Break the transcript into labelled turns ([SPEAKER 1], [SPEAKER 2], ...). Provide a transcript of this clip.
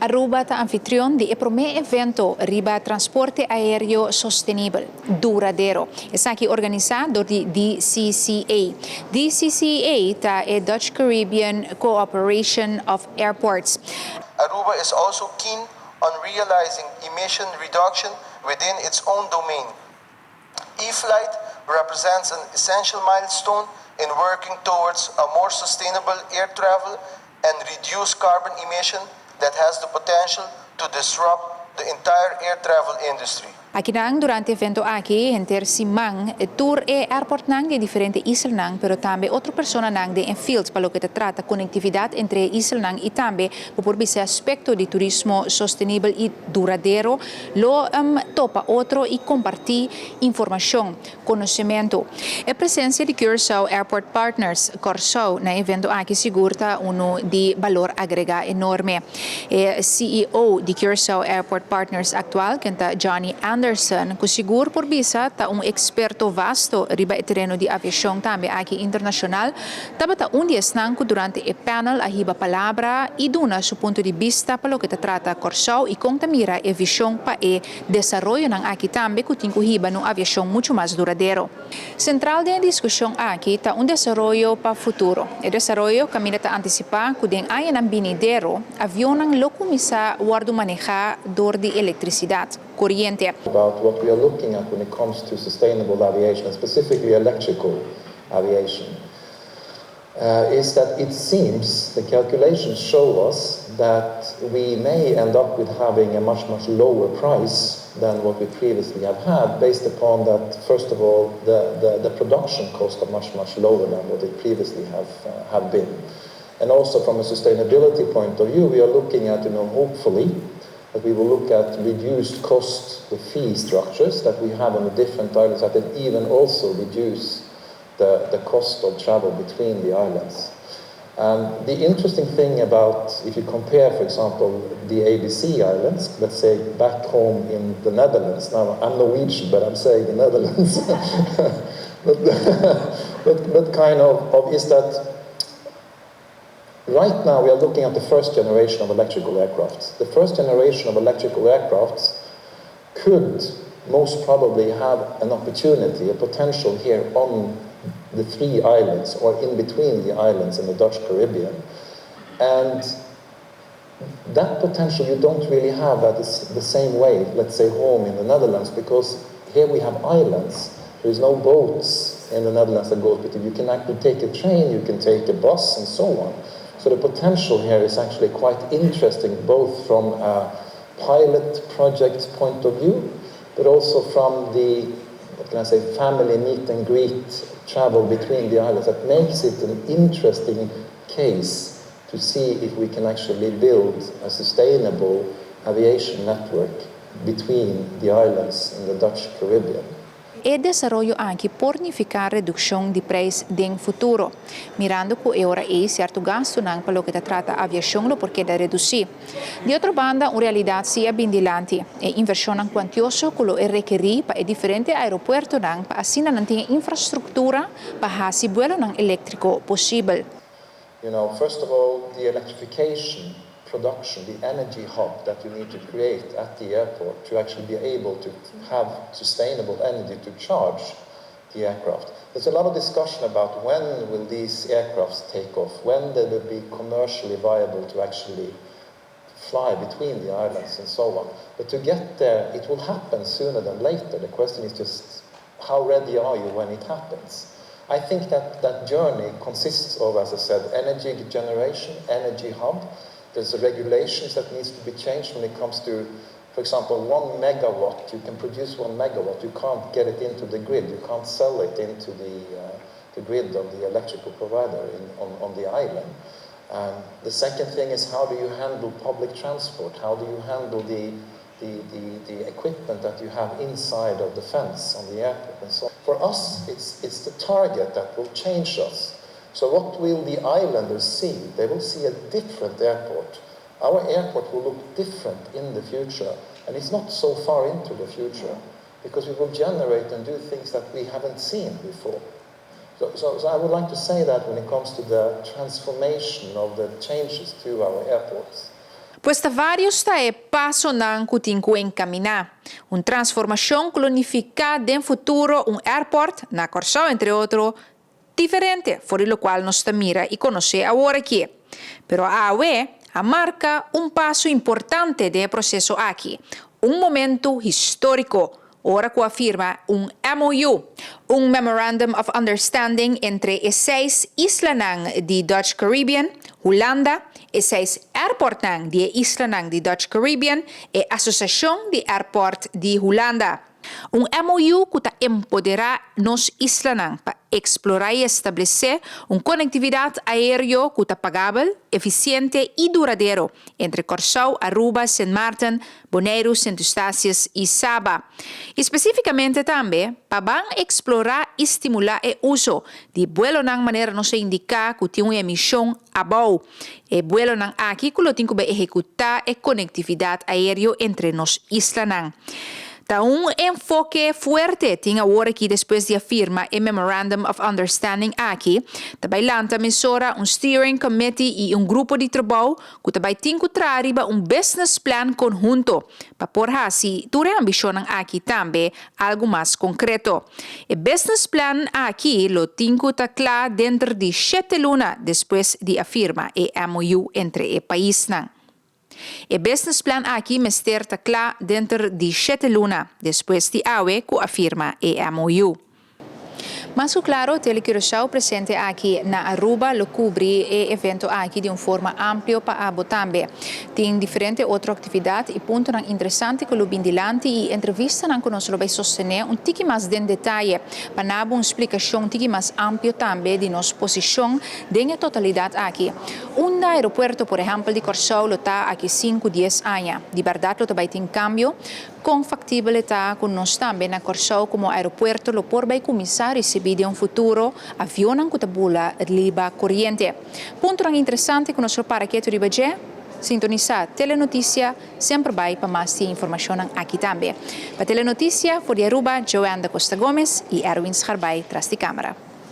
[SPEAKER 1] Aruba ta anfitrión de el primer evento riba transporte aéreo sostenible, duradero. Es aquí organizado de DCCA. DCCA ta a Dutch Caribbean Cooperation of Airports.
[SPEAKER 2] Aruba is also keen on realizing emission reduction within its own domain. E-flight represents an essential milestone in working towards a more sustainable air travel and reduce carbon emission that has the potential to disrupt the entire air travel industry.
[SPEAKER 1] Aqui nang durante evento aqui enter simang tour e airport nang de diferente isla nang pero tambe outra persona nang de en fields para lo que te trata conectividad entre isla nang e tambe por esse aspecto de turismo sostenible e duradouro lo topa outro e compartir informação conhecimento a presença de Curaçao Airport Partners Curaçao na evento aqui segura uno de valor agregado enorme CEO de Curaçao Airport Partners actual que é Johnny Anderson, que seguro por bisa ta experto vasto riba e terreno de aviação também aqui internacional, taba ta dia snanco durante o panel a hiba palavra e duna su ponto de vista para lo que te trata Curaçao e contamira a visão pa e desenvolvimento ng aqui também que tinha hiba no aviação muito mais duradouro. Central da discussão aqui ta desenvolvimento para futuro. O desenvolvimento camina ta antecipar que den ai nan binidero avião nang locomisa guardo manejar dor de eletricidade corriente.
[SPEAKER 3] About what we are looking at when it comes to sustainable aviation, specifically electrical aviation, is that it seems the calculations show us that we may end up with having a much lower price than what we previously have had, based upon that, first of all, the production costs are much lower than what it previously have been. And also from a sustainability point of view, we are looking at, hopefully, that we will look at reduced cost, the fee structures that we have on the different islands, that can even also reduce the cost of travel between the islands. The interesting thing about, if you compare, for example, the ABC Islands, let's say back home in the Netherlands, now I'm Norwegian, but I'm saying the Netherlands, but kind of is that right now we are looking at the first generation of electrical aircraft. The first generation of electrical aircraft could most probably have an opportunity, a potential here on the three islands or in between the islands in the Dutch Caribbean. And that potential you don't really have at the same way, let's say home in the Netherlands, because here we have islands. There is no boats in the Netherlands that goes between. You can actually take a train, you can take a bus and so on. So the potential here is actually quite interesting, both from a pilot project point of view, but also from the, family meet and greet travel between the islands. That makes it an interesting case to see if we can actually build a sustainable aviation network between the islands in the Dutch Caribbean.
[SPEAKER 1] E desarrollo anche pornificar redução de preço em futuro, mirando que agora é certo gasto não para o que trata a aviação lo porque da reduzir. De outra banda, uma realidade sia bindilante e inversão não quantioso que lo é requerir para diferente aeroporto não para assim não ter infraestrutura para fazer vuelo não elétrico possível.
[SPEAKER 3] First of all, the electrification production, the energy hub that you need to create at the airport to actually be able to have sustainable energy to charge the aircraft. There's a lot of discussion about when will these aircrafts take off, when they will be commercially viable to actually fly between the islands and so on. But to get there, it will happen sooner than later. The question is just how ready are you when it happens? I think that journey consists of, as I said, energy generation, energy hub. There's regulations that needs to be changed when it comes to, for example, 1 megawatt. You can produce 1 megawatt. You can't get it into the grid. You can't sell it into the grid of the electrical provider on the island. The second thing is, how do you handle public transport? How do you handle the equipment that you have inside of the fence on the airport and so on? For us, it's the target that will change us. So what will the islanders see? They will see a different airport. Our airport will look different in the future, and it's not so far into the future, because we will generate and do things that we haven't seen before. So I would like to say that when it comes to the transformation of the changes to our airports.
[SPEAKER 1] Pues vários está passo nan kutinko encaminar. Transformação clonificada em futuro, airport na Corsão, entre outros, diferente, por lo qual nos mira e conhece agora aqui. Pero a marca passo importante do processo aqui, momento histórico. Ora que afirma MOU, Memorandum of Understanding entre as 6 islas de Dutch Caribbean, Holanda, as 6 airports de islas de Dutch Caribbean e Associação de Airport de Holanda. MOU que empodera nos islas para explorar e estabelecer conectividade aérea que pagável, eficiente e duradouro entre Corsão, Aruba, Sint Maarten, Bonaire, Sint Eustáquio e Saba. Especificamente também para explorar e estimular o uso de vuelo de maneira não se indicar que tem uma emissão abaixo. E vuelo aqui que tem que executar a conectividade aérea entre nos islas. Tá enfoque forte tinha agora aqui depois de afirma o Memorandum of Understanding aqui. Também lanta mesura steering committee e grupo de trabalho que também tem que trazer business plan conjunto para por assim ture ambição aqui também algo mais concreto. O business plan aqui lo tem que estar claro dentro de 7 lunas depois de afirma o MOU entre o país. O business plan aqui está claro dentro de 7 lunas depois de que afirma o MOU. Mas claro, Telequirosau presente aqui na Aruba lo cubre o evento aqui de forma ampla para a também. Tem diferente outra atividade e ponto interessante que lo bindilante e entrevista que nós vai sostener tique mais de detalhe para dar uma explicação tique mais ampla também de nossa posição na totalidade aqui. Aeroporto, por exemplo, de Corsão está aqui 5-10 anos. De verdade, lo também tem cambio com factibilidade que nós também na Corsão como aeroporto lo por vai começar a receber de futuro avião que tabula liba corrente. Ponto interessante que nós para que tu ribaje sintonizar Telenotícia sempre vai para mais informação aqui também. Para Telenotícia, por Aruba, Joana da Costa Gomes e Erwin Scharbay tras de câmara.